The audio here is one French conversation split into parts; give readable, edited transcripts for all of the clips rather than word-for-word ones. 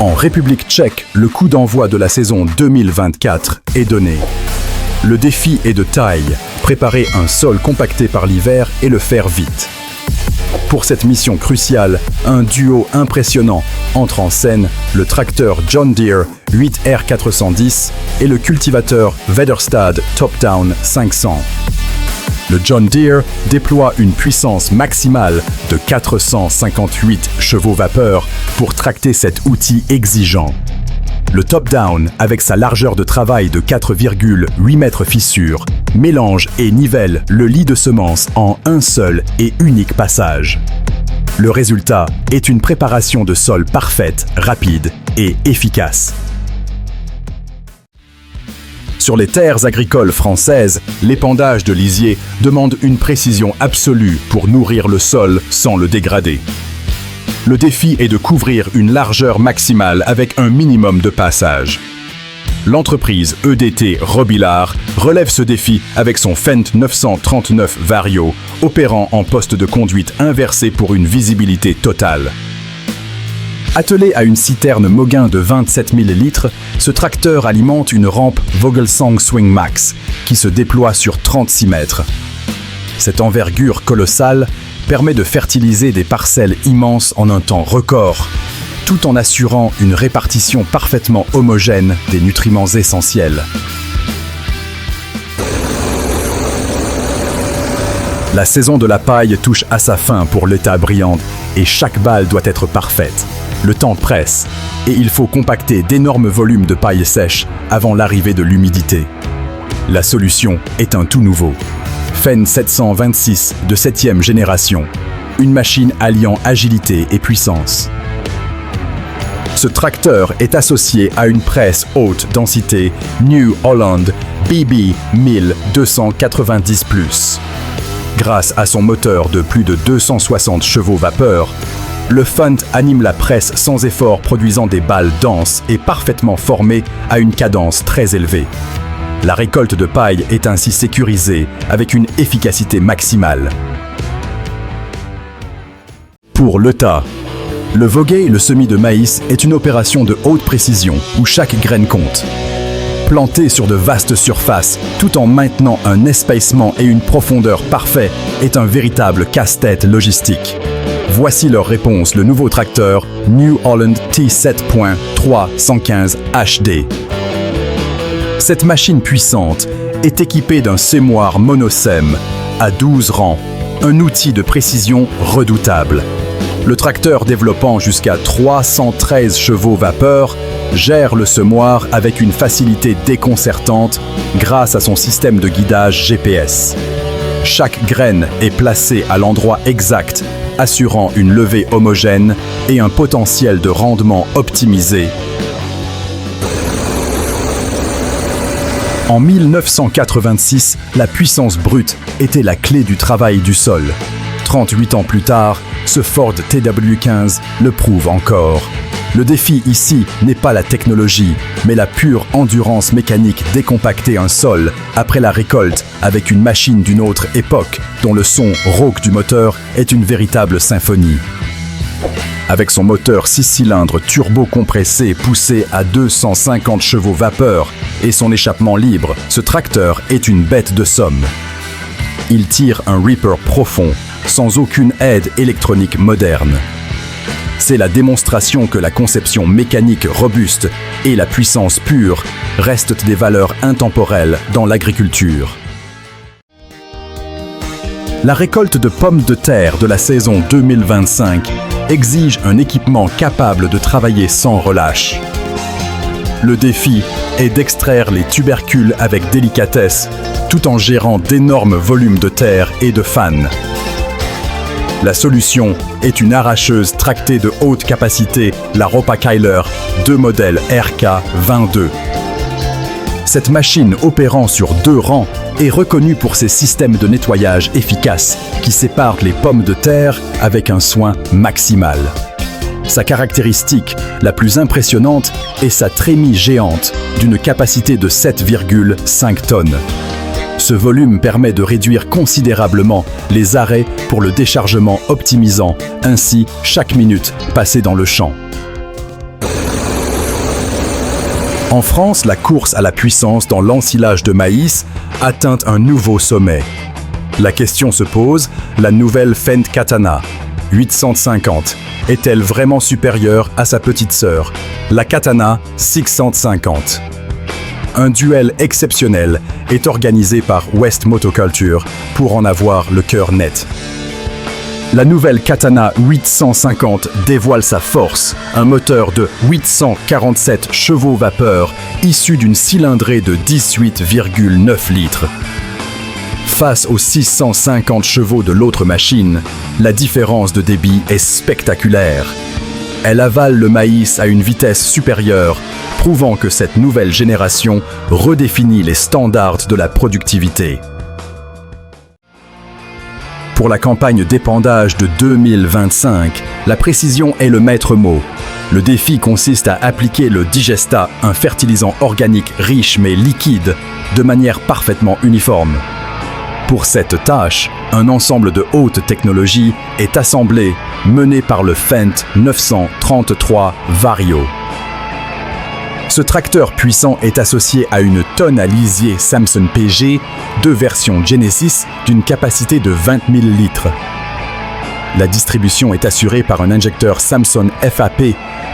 En République tchèque, le coup d'envoi de la saison 2024 est donné. Le défi est de taille, préparer un sol compacté par l'hiver et le faire vite. Pour cette mission cruciale, un duo impressionnant entre en scène, le tracteur John Deere 8R410 et le cultivateur Väderstad Top-Down 500. Le John Deere déploie une puissance maximale de 458 chevaux-vapeur pour tracter cet outil exigeant. Le Top-Down, avec sa largeur de travail de 4,8 mètres fissure, mélange et nivelle le lit de semences en un seul et unique passage. Le résultat est une préparation de sol parfaite, rapide et efficace. Sur les terres agricoles françaises, l'épandage de lisier demande une précision absolue pour nourrir le sol sans le dégrader. Le défi est de couvrir une largeur maximale avec un minimum de passage. L'entreprise EDT Robillard relève ce défi avec son Fendt 939 Vario, opérant en poste de conduite inversé pour une visibilité totale. Attelé à une citerne Moguin de 27 000 litres, ce tracteur alimente une rampe Vogelsang Swing Max qui se déploie sur 36 mètres. Cette envergure colossale permet de fertiliser des parcelles immenses en un temps record, tout en assurant une répartition parfaitement homogène des nutriments essentiels. La saison de la paille touche à sa fin pour l'État Briand et chaque balle doit être parfaite. Le temps presse et il faut compacter d'énormes volumes de paille sèche avant l'arrivée de l'humidité. La solution est un tout nouveau. Fendt 726 de 7e génération, une machine alliant agilité et puissance. Ce tracteur est associé à une presse haute densité New Holland BB 1290+. Grâce à son moteur de plus de 260 chevaux vapeur, le Fendt anime la presse sans effort, produisant des balles denses et parfaitement formées à une cadence très élevée. La récolte de paille est ainsi sécurisée avec une efficacité maximale. Pour le tas, le voguer, le semis de maïs, est une opération de haute précision où chaque graine compte. Planter sur de vastes surfaces, tout en maintenant un espacement et une profondeur parfaits, est un véritable casse-tête logistique. Voici leur réponse, le nouveau tracteur New Holland T7.3 115 HD. Cette machine puissante est équipée d'un sémoir monosème à 12 rangs, un outil de précision redoutable. Le tracteur développant jusqu'à 313 chevaux vapeur gère le semoir avec une facilité déconcertante grâce à son système de guidage GPS. Chaque graine est placée à l'endroit exact, assurant une levée homogène et un potentiel de rendement optimisé. En 1986, la puissance brute était la clé du travail du sol. 38 ans plus tard, ce Ford TW15 le prouve encore. Le défi ici n'est pas la technologie, mais la pure endurance mécanique décompacter un sol après la récolte avec une machine d'une autre époque dont le son rauque du moteur est une véritable symphonie. Avec son moteur 6 cylindres turbo-compressé poussé à 250 chevaux vapeur et son échappement libre, ce tracteur est une bête de somme. Il tire un Reaper profond, sans aucune aide électronique moderne. C'est la démonstration que la conception mécanique robuste et la puissance pure restent des valeurs intemporelles dans l'agriculture. La récolte de pommes de terre de la saison 2025 exige un équipement capable de travailler sans relâche. Le défi est d'extraire les tubercules avec délicatesse, tout en gérant d'énormes volumes de terre et de fan. La solution est une arracheuse tractée de haute capacité, la Ropakyler, 2 modèles RK22. Cette machine opérant sur 2 rangs est reconnue pour ses systèmes de nettoyage efficaces qui séparent les pommes de terre avec un soin maximal. Sa caractéristique la plus impressionnante est sa trémie géante d'une capacité de 7,5 tonnes. Ce volume permet de réduire considérablement les arrêts pour le déchargement, optimisant ainsi chaque minute passée dans le champ. En France, la course à la puissance dans l'ensilage de maïs atteint un nouveau sommet. La question se pose, la nouvelle Fendt Katana 850 est-elle vraiment supérieure à sa petite sœur, la Katana 650? Un duel exceptionnel est organisé par West Motoculture pour en avoir le cœur net. La nouvelle Katana 850 dévoile sa force, un moteur de 847 chevaux vapeur issu d'une cylindrée de 18,9 litres. Face aux 650 chevaux de l'autre machine, la différence de débit est spectaculaire. Elle avale le maïs à une vitesse supérieure, prouvant que cette nouvelle génération redéfinit les standards de la productivité. Pour la campagne d'épandage de 2025, la précision est le maître mot. Le défi consiste à appliquer le Digesta, un fertilisant organique riche mais liquide, de manière parfaitement uniforme. Pour cette tâche, un ensemble de haute technologie est assemblé, mené par le Fendt 933 Vario. Ce tracteur puissant est associé à une tonne à lisier Samson PG, deux versions Genesis d'une capacité de 20 000 litres. La distribution est assurée par un injecteur Samson FAP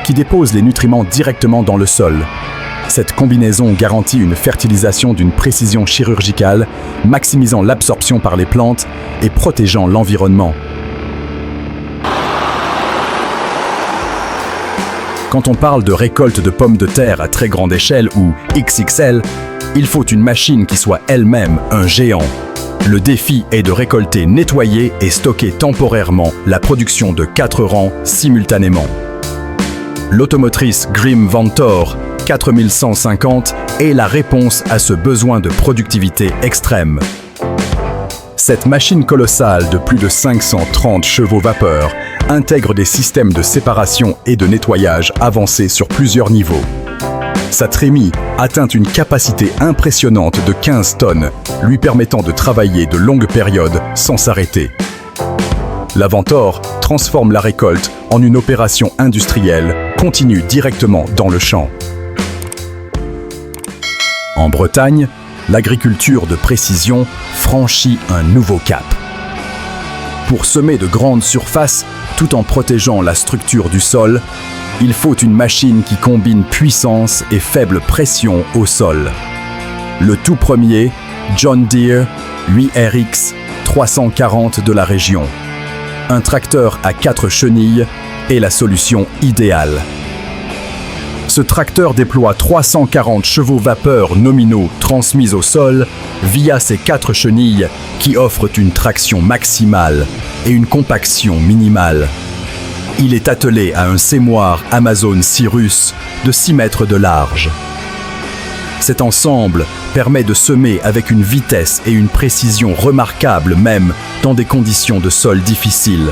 qui dépose les nutriments directement dans le sol. Cette combinaison garantit une fertilisation d'une précision chirurgicale, maximisant l'absorption par les plantes et protégeant l'environnement. Quand on parle de récolte de pommes de terre à très grande échelle ou XXL, il faut une machine qui soit elle-même un géant. Le défi est de récolter, nettoyer et stocker temporairement la production de 4 rangs simultanément. L'automotrice Grimm Vantor 4150 est la réponse à ce besoin de productivité extrême. Cette machine colossale de plus de 530 chevaux vapeur intègre des systèmes de séparation et de nettoyage avancés sur plusieurs niveaux. Sa trémie atteint une capacité impressionnante de 15 tonnes, lui permettant de travailler de longues périodes sans s'arrêter. La Vantor transforme la récolte en une opération industrielle continue directement dans le champ. En Bretagne, l'agriculture de précision franchit un nouveau cap. Pour semer de grandes surfaces, tout en protégeant la structure du sol, il faut une machine qui combine puissance et faible pression au sol. Le tout premier, John Deere 8RX 340 de la région. Un tracteur à 4 chenilles est la solution idéale. Ce tracteur déploie 340 chevaux vapeur nominaux transmis au sol via ses 4 chenilles qui offrent une traction maximale et une compaction minimale. Il est attelé à un sémoir Amazon Cyrus de 6 mètres de large. Cet ensemble permet de semer avec une vitesse et une précision remarquables même dans des conditions de sol difficiles.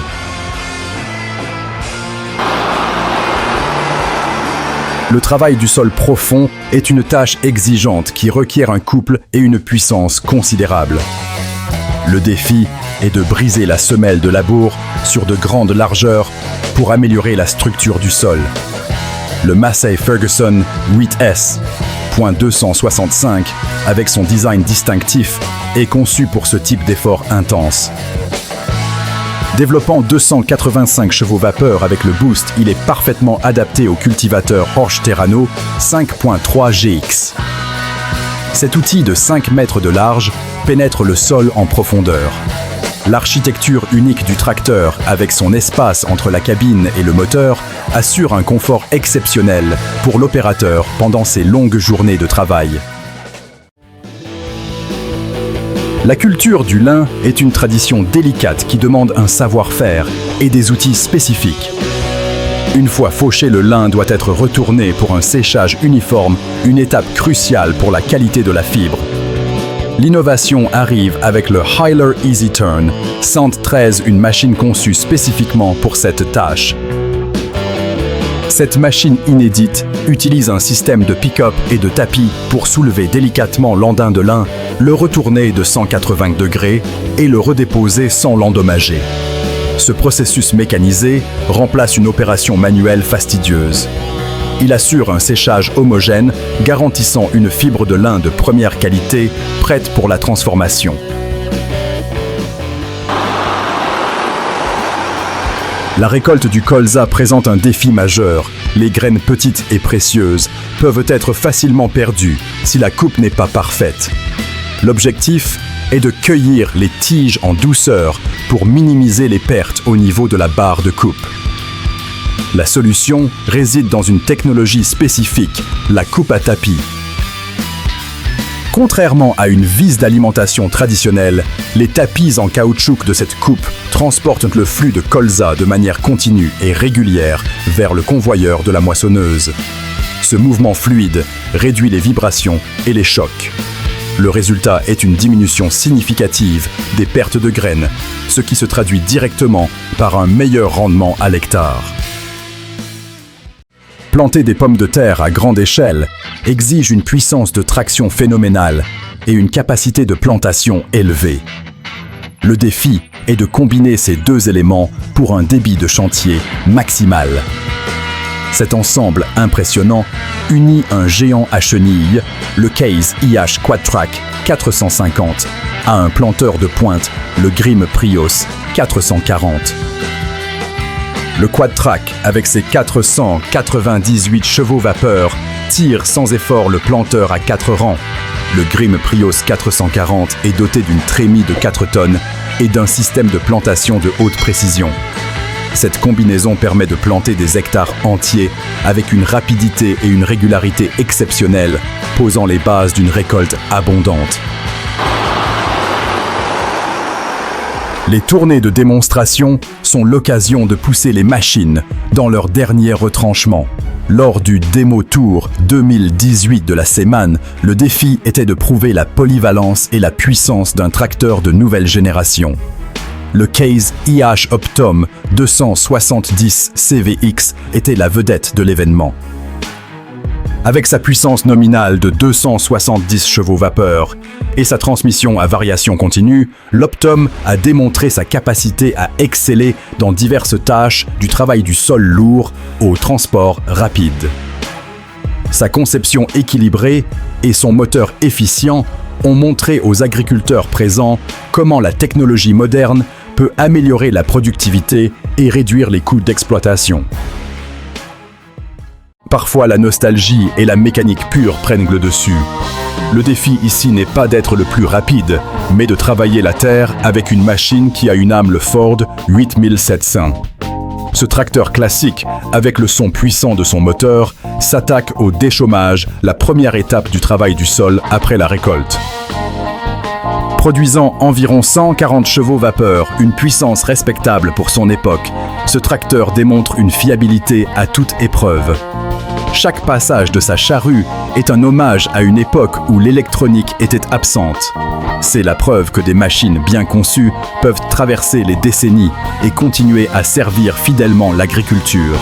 Le travail du sol profond est une tâche exigeante qui requiert un couple et une puissance considérable. Le défi est de briser la semelle de labour sur de grandes largeurs pour améliorer la structure du sol. Le Massey Ferguson 8S.265, avec son design distinctif, est conçu pour ce type d'effort intense. Développant 285 chevaux vapeur avec le boost, il est parfaitement adapté au cultivateur Horsch Terrano 5.3 GX. Cet outil de 5 mètres de large pénètre le sol en profondeur. L'architecture unique du tracteur, avec son espace entre la cabine et le moteur, assure un confort exceptionnel pour l'opérateur pendant ses longues journées de travail. La culture du lin est une tradition délicate qui demande un savoir-faire et des outils spécifiques. Une fois fauché, le lin doit être retourné pour un séchage uniforme, une étape cruciale pour la qualité de la fibre. L'innovation arrive avec le Hyler Easy Turn 113, une machine conçue spécifiquement pour cette tâche. Cette machine inédite utilise un système de pick-up et de tapis pour soulever délicatement l'andain de lin, le retourner de 180 degrés et le redéposer sans l'endommager. Ce processus mécanisé remplace une opération manuelle fastidieuse. Il assure un séchage homogène, garantissant une fibre de lin de première qualité, prête pour la transformation. La récolte du colza présente un défi majeur. Les graines petites et précieuses peuvent être facilement perdues si la coupe n'est pas parfaite. L'objectif est de cueillir les tiges en douceur pour minimiser les pertes au niveau de la barre de coupe. La solution réside dans une technologie spécifique, la coupe à tapis. Contrairement à une vis d'alimentation traditionnelle, les tapis en caoutchouc de cette coupe transportent le flux de colza de manière continue et régulière vers le convoyeur de la moissonneuse. Ce mouvement fluide réduit les vibrations et les chocs. Le résultat est une diminution significative des pertes de graines, ce qui se traduit directement par un meilleur rendement à l'hectare. Planter des pommes de terre à grande échelle exige une puissance de traction phénoménale et une capacité de plantation élevée. Le défi est de combiner ces deux éléments pour un débit de chantier maximal. Cet ensemble impressionnant unit un géant à chenilles, le Case IH Quad-Track 450, à un planteur de pointe, le Grimme Prios 440. Le Quad-Track, avec ses 498 chevaux vapeur, tire sans effort le planteur à 4 rangs. Le Grimme Prios 440 est doté d'une trémie de 4 tonnes et d'un système de plantation de haute précision. Cette combinaison permet de planter des hectares entiers avec une rapidité et une régularité exceptionnelles, posant les bases d'une récolte abondante. Les tournées de démonstration sont l'occasion de pousser les machines dans leur dernier retranchement. Lors du Demo Tour 2018 de la Seman, le défi était de prouver la polyvalence et la puissance d'un tracteur de nouvelle génération. Le Case IH Optum 270 CVX était la vedette de l'événement. Avec sa puissance nominale de 270 chevaux vapeur et sa transmission à variation continue, l'Optum a démontré sa capacité à exceller dans diverses tâches, du travail du sol lourd au transport rapide. Sa conception équilibrée et son moteur efficient ont montré aux agriculteurs présents comment la technologie moderne peut améliorer la productivité et réduire les coûts d'exploitation. Parfois, la nostalgie et la mécanique pure prennent le dessus. Le défi ici n'est pas d'être le plus rapide, mais de travailler la terre avec une machine qui a une âme, le Ford 8700. Ce tracteur classique, avec le son puissant de son moteur, s'attaque au déchômage, la première étape du travail du sol après la récolte. Produisant environ 140 chevaux vapeur, une puissance respectable pour son époque, ce tracteur démontre une fiabilité à toute épreuve. Chaque passage de sa charrue est un hommage à une époque où l'électronique était absente. C'est la preuve que des machines bien conçues peuvent traverser les décennies et continuer à servir fidèlement l'agriculture.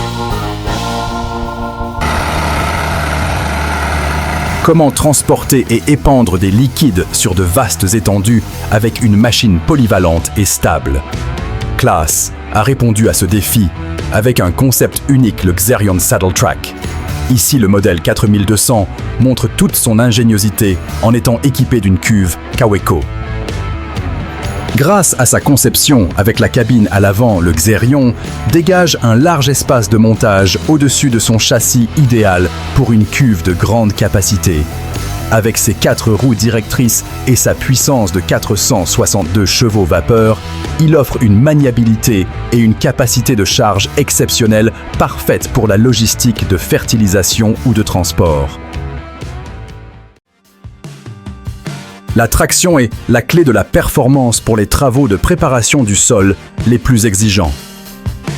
Comment transporter et épandre des liquides sur de vastes étendues avec une machine polyvalente et stable? Claas a répondu à ce défi avec un concept unique, le Xerion Saddle Track. Ici, le modèle 4200 montre toute son ingéniosité en étant équipé d'une cuve Kaweco. Grâce à sa conception avec la cabine à l'avant, le Xerion dégage un large espace de montage au-dessus de son châssis idéal pour une cuve de grande capacité. Avec ses 4 roues directrices et sa puissance de 462 chevaux vapeur, il offre une maniabilité et une capacité de charge exceptionnelle, parfaite pour la logistique de fertilisation ou de transport. La traction est la clé de la performance pour les travaux de préparation du sol les plus exigeants.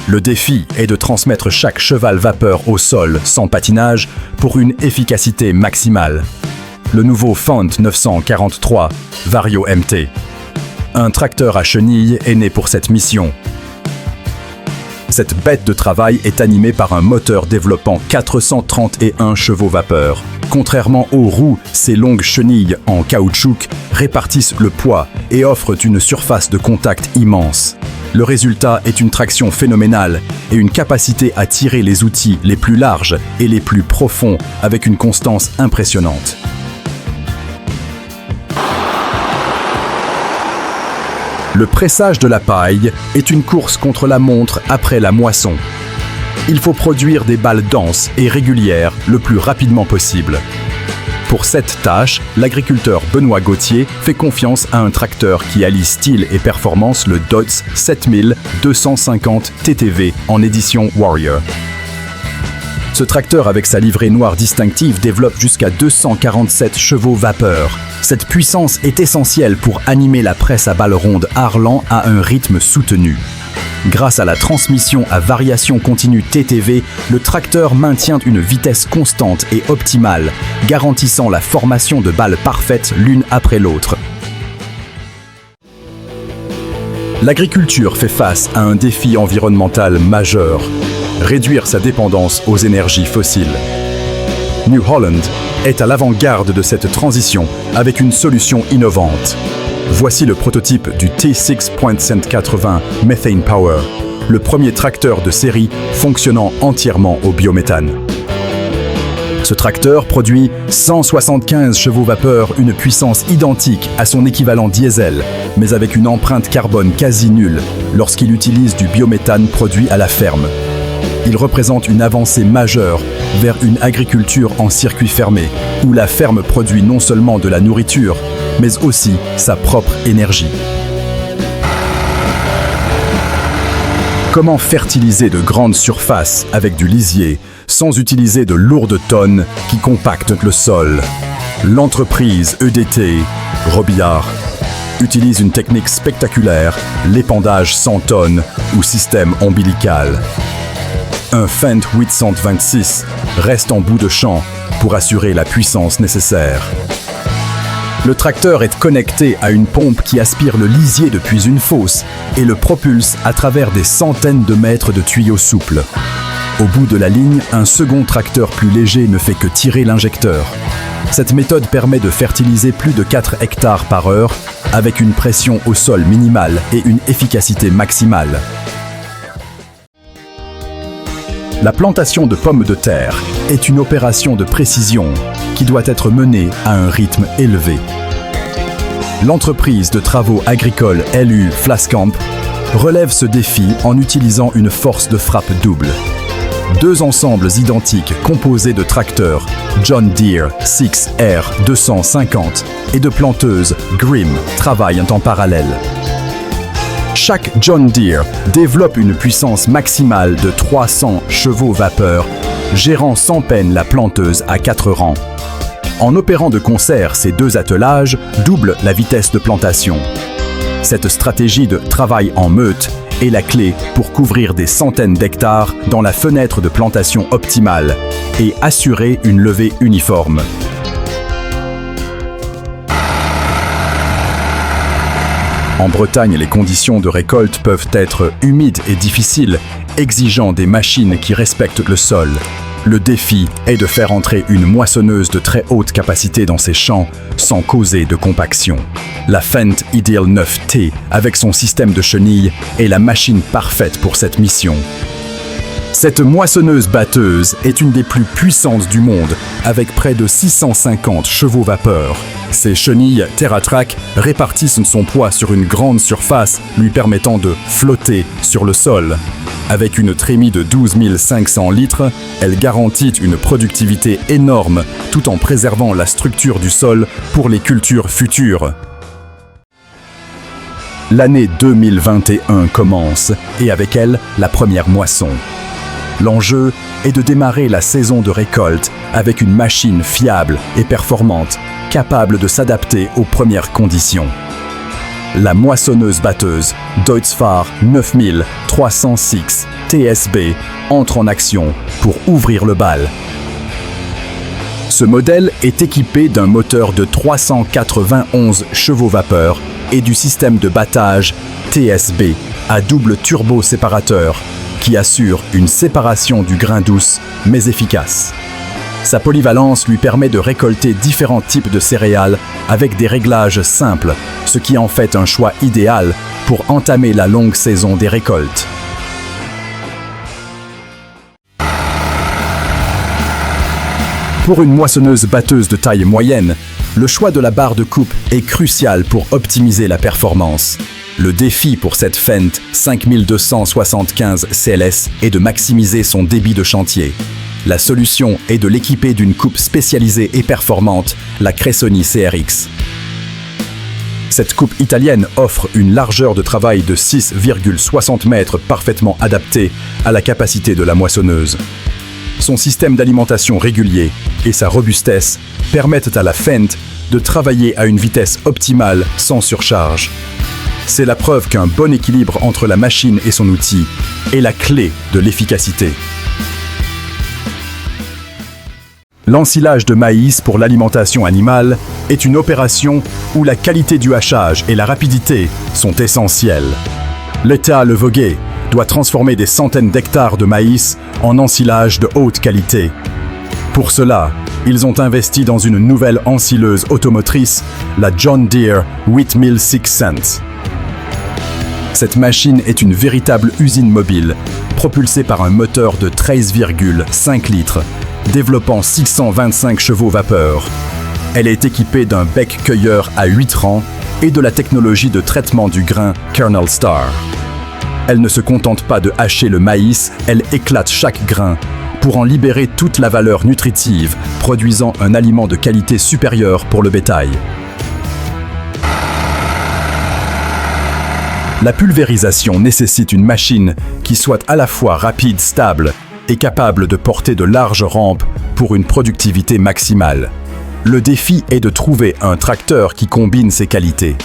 Le défi est de transmettre chaque cheval vapeur au sol sans patinage pour une efficacité maximale. Le nouveau Font 943 Vario MT. Un tracteur à chenilles est né pour cette mission. Cette bête de travail est animée par un moteur développant 431 chevaux vapeur. Contrairement aux roues, ces longues chenilles en caoutchouc répartissent le poids et offrent une surface de contact immense. Le résultat est une traction phénoménale et une capacité à tirer les outils les plus larges et les plus profonds avec une constance impressionnante. Le pressage de la paille est une course contre la montre après la moisson. Il faut produire des balles denses et régulières le plus rapidement possible. Pour cette tâche, l'agriculteur Benoît Gauthier fait confiance à un tracteur qui allie style et performance, le Dodge 7250 TTV en édition Warrior. Ce tracteur avec sa livrée noire distinctive développe jusqu'à 247 chevaux vapeur. Cette puissance est essentielle pour animer la presse à balles rondes Harlan à un rythme soutenu. Grâce à la transmission à variation continue TTV, le tracteur maintient une vitesse constante et optimale, garantissant la formation de balles parfaites l'une après l'autre. L'agriculture fait face à un défi environnemental majeur: réduire sa dépendance aux énergies fossiles. New Holland est à l'avant-garde de cette transition avec une solution innovante. Voici le prototype du T6.180 Methane Power, le premier tracteur de série fonctionnant entièrement au biométhane. Ce tracteur produit 175 chevaux vapeur, une puissance identique à son équivalent diesel, mais avec une empreinte carbone quasi nulle lorsqu'il utilise du biométhane produit à la ferme. Il représente une avancée majeure vers une agriculture en circuit fermé, où la ferme produit non seulement de la nourriture, mais aussi sa propre énergie. Comment fertiliser de grandes surfaces avec du lisier sans utiliser de lourdes tonnes qui compactent le sol? L'entreprise EDT Robillard utilise une technique spectaculaire, l'épandage sans tonnes ou système ombilical. Un Fendt 826 reste en bout de champ pour assurer la puissance nécessaire. Le tracteur est connecté à une pompe qui aspire le lisier depuis une fosse et le propulse à travers des centaines de mètres de tuyaux souples. Au bout de la ligne, un second tracteur plus léger ne fait que tirer l'injecteur. Cette méthode permet de fertiliser plus de 4 hectares par heure avec une pression au sol minimale et une efficacité maximale. La plantation de pommes de terre est une opération de précision qui doit être menée à un rythme élevé. L'entreprise de travaux agricoles LU Flaskamp relève ce défi en utilisant une force de frappe double. 2 ensembles identiques composés de tracteurs John Deere 6R250 et de planteuses Grimm travaillent en parallèle. Chaque John Deere développe une puissance maximale de 300 chevaux vapeur, gérant sans peine la planteuse à 4 rangs. En opérant de concert, ces 2 attelages doublent la vitesse de plantation. Cette stratégie de travail en meute est la clé pour couvrir des centaines d'hectares dans la fenêtre de plantation optimale et assurer une levée uniforme. En Bretagne, les conditions de récolte peuvent être humides et difficiles, exigeant des machines qui respectent le sol. Le défi est de faire entrer une moissonneuse de très haute capacité dans ces champs sans causer de compaction. La Fendt Ideal 9T, avec son système de chenilles, est la machine parfaite pour cette mission. Cette moissonneuse-batteuse est une des plus puissantes du monde, avec près de 650 chevaux vapeur. Ses chenilles TerraTrack répartissent son poids sur une grande surface, lui permettant de flotter sur le sol. Avec une trémie de 12 500 litres, elle garantit une productivité énorme, tout en préservant la structure du sol pour les cultures futures. L'année 2021 commence, et avec elle, la première moisson. L'enjeu est de démarrer la saison de récolte avec une machine fiable et performante, capable de s'adapter aux premières conditions. La moissonneuse-batteuse Deutz-Fahr 9306 TSB entre en action pour ouvrir le bal. Ce modèle est équipé d'un moteur de 391 chevaux vapeur et du système de battage TSB à double turbo-séparateur qui assure une séparation du grain douce mais efficace. Sa polyvalence lui permet de récolter différents types de céréales avec des réglages simples, ce qui en fait un choix idéal pour entamer la longue saison des récoltes. Pour une moissonneuse-batteuse de taille moyenne, le choix de la barre de coupe est crucial pour optimiser la performance. Le défi pour cette Fendt 5275 CLS est de maximiser son débit de chantier. La solution est de l'équiper d'une coupe spécialisée et performante, la Cressoni CRX. Cette coupe italienne offre une largeur de travail de 6,60 mètres parfaitement adaptée à la capacité de la moissonneuse. Son système d'alimentation régulier et sa robustesse permettent à la Fendt de travailler à une vitesse optimale sans surcharge. C'est la preuve qu'un bon équilibre entre la machine et son outil est la clé de l'efficacité. L'ensilage de maïs pour l'alimentation animale est une opération où la qualité du hachage et la rapidité sont essentielles. L'État Le Voguet doit transformer des centaines d'hectares de maïs en ensilage de haute qualité. Pour cela, ils ont investi dans une nouvelle ensileuse automotrice, la John Deere 8600. Cette machine est une véritable usine mobile, propulsée par un moteur de 13,5 litres, développant 625 chevaux vapeur. Elle est équipée d'un bec cueilleur à 8 rangs et de la technologie de traitement du grain Kernel Star. Elle ne se contente pas de hacher le maïs, elle éclate chaque grain pour en libérer toute la valeur nutritive, produisant un aliment de qualité supérieure pour le bétail. La pulvérisation nécessite une machine qui soit à la fois rapide, stable et capable de porter de larges rampes pour une productivité maximale. Le défi est de trouver un tracteur qui combine ces qualités.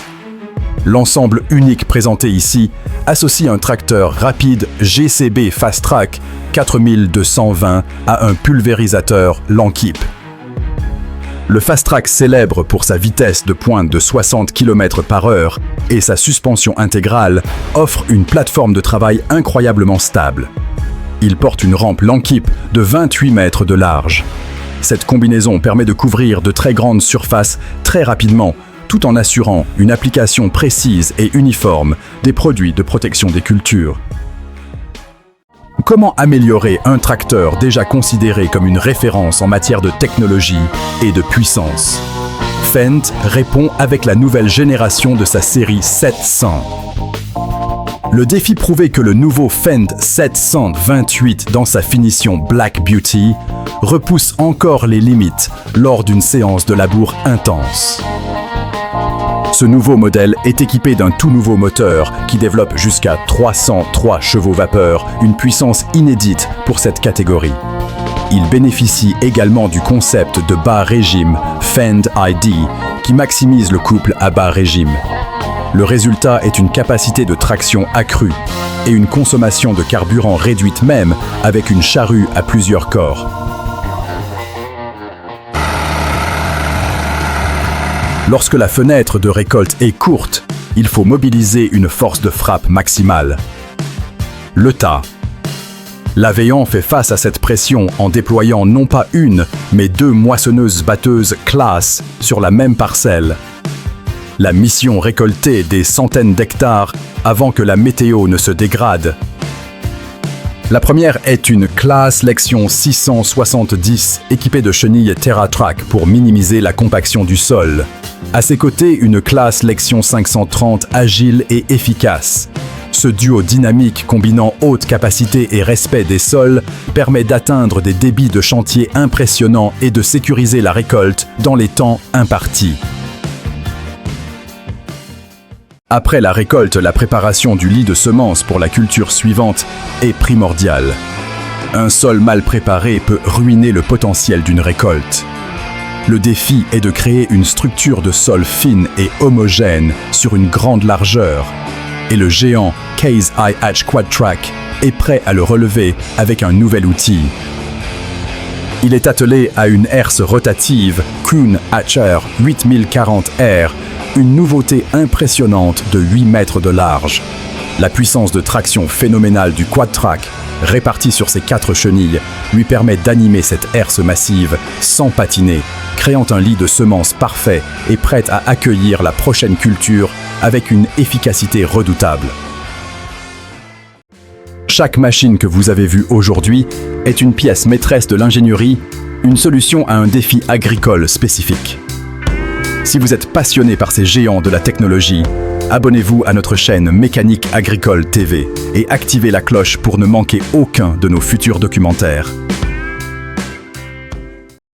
L'ensemble unique présenté ici associe un tracteur rapide GCB Fast Track 4220 à un pulvérisateur Lankip. Le Fast Track, célèbre pour sa vitesse de pointe de 60 km/h et sa suspension intégrale, offre une plateforme de travail incroyablement stable. Il porte une rampe Lankip de 28 mètres de large. Cette combinaison permet de couvrir de très grandes surfaces très rapidement, tout en assurant une application précise et uniforme des produits de protection des cultures. Comment améliorer un tracteur déjà considéré comme une référence en matière de technologie et de puissance? Fendt répond avec la nouvelle génération de sa série 700. Le défi prouvait que le nouveau Fendt 728 dans sa finition Black Beauty repousse encore les limites lors d'une séance de labour intense. Ce nouveau modèle est équipé d'un tout nouveau moteur qui développe jusqu'à 303 chevaux vapeur, une puissance inédite pour cette catégorie. Il bénéficie également du concept de bas régime Fend ID qui maximise le couple à bas régime. Le résultat est une capacité de traction accrue et une consommation de carburant réduite même avec une charrue à plusieurs corps. Lorsque la fenêtre de récolte est courte, il faut mobiliser une force de frappe maximale. Le tas. L'Aveyron fait face à cette pression en déployant non pas une, mais deux moissonneuses-batteuses Claas sur la même parcelle. La mission récolter des centaines d'hectares avant que la météo ne se dégrade. La première est une Claas Lexion 670 équipée de chenilles TerraTrack pour minimiser la compaction du sol. À ses côtés, une Claas Lexion 530 agile et efficace. Ce duo dynamique combinant haute capacité et respect des sols permet d'atteindre des débits de chantier impressionnants et de sécuriser la récolte dans les temps impartis. Après la récolte, la préparation du lit de semences pour la culture suivante est primordiale. Un sol mal préparé peut ruiner le potentiel d'une récolte. Le défi est de créer une structure de sol fine et homogène sur une grande largeur. Et le géant Case IH Quadtrack est prêt à le relever avec un nouvel outil. Il est attelé à une herse rotative Kuhn HR 8040R, une nouveauté impressionnante de 8 mètres de large. La puissance de traction phénoménale du Quadtrack, répartie sur ses 4 chenilles, lui permet d'animer cette herse massive sans patiner, créant un lit de semences parfait et prêt à accueillir la prochaine culture avec une efficacité redoutable. Chaque machine que vous avez vue aujourd'hui est une pièce maîtresse de l'ingénierie, une solution à un défi agricole spécifique. Si vous êtes passionné par ces géants de la technologie, abonnez-vous à notre chaîne Mécanique Agricole TV et activez la cloche pour ne manquer aucun de nos futurs documentaires.